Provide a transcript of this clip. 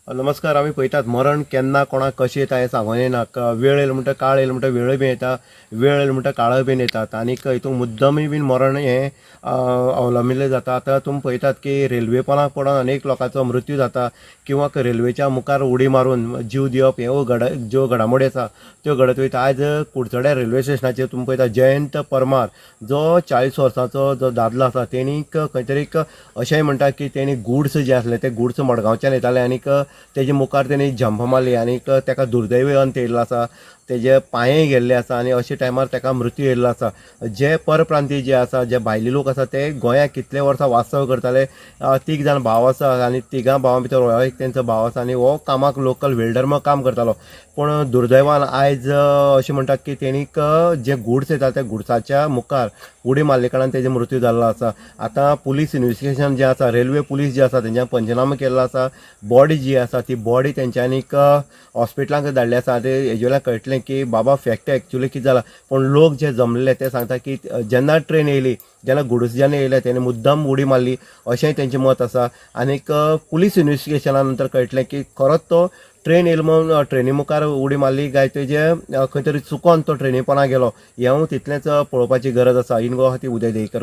नमस्कार. आम्ही पळयतात मरण केन्ना कोणाक कशें येता हें सांगून येना. वेळ येयलो म्हणटा काळ येयलो म्हणटा वेळ बीन येता, वेळ येयलो म्हणटा काळ बीन येतात. आनीक हितून मुद्दमूय बीन मरण हें अवलंबिल्लें जाता. आतां तुमी पळयतात की रेल्वे पोलाक पडोन अनेक लोकांचो मृत्यू जाता किंवा रेल्वेच्या मुखार उडी मारून जीव दिवप हे ज्यो घडामोडी आसा त्यो घडत वयता. आयज कुडचड्या रेल्वे स्टेशनाचेर तुमी पळयता जयंत परमार जो 40 वर्सांचो जो दादलो आसा तेणीक खंय तरी अशेंय म्हणटा की तेणी गुड्स जे आसले ते गुड्स मडगांवच्यान येताले आनीक तेजे मुखार तेणी जंप मारली आनीक तेका दुर्दैवी अंत येयल्लो आसा. तेजे पांयेय गेल्ले आसा आनी अशे टायमार तेका मृत्यू येयल्लो आसा. जे परप्रांतीय जे आसा जे भायले लोक आसा ते गोंयांत कितले वर्सां वास्तव करताले. 3 जाण भाव आसा आनी 3 भावां भितर हो एक तेंचो भाव आसा आनी हो कामाक लोकल वेल्डर काम करतालो. पूण दुर्दैवान आयज अशें म्हणटात की तेणीक जे गुड्स येता त्या गुड्साच्या मुखार उडी मारले कारणान तेजो मृत्यू जाल्लो आसा. आतां पुलीस इन्व्हेस्टिगेशन जे आसा रेल्वे पुलीस जे आसा तेंच्यान पंचनामा केल्लो आसा. बॉडी जी आसा ती बॉडी तेंच्यांनीक हॉस्पिटलांत धाडली आसा. आतां हेजे वयल्यान कळटलें की बाबा फॅक्ट एक्चुली कितें जाला. पूण लोक जे जमलेले ते सांगता की जेन्ना ट्रेन येयली जेन्ना गुड्स जेन्ना येयले तेणे मुद्दम उडी मारली अशेंय तेंचें मत आसा. आनीक पुलीस इन्व्हेस्टिगेशना नंतर कळटलें की खरोच तो ट्रेन येयलो म्हणून ट्रेनी मुखार उडी मारली काय तेजे खंय तरी चुकोन तो ट्रेनी पोंदा गेलो हेंवूय तितलेंच पळोवपाची गरज आसा. इन गोवा खातीर उदय देयकर.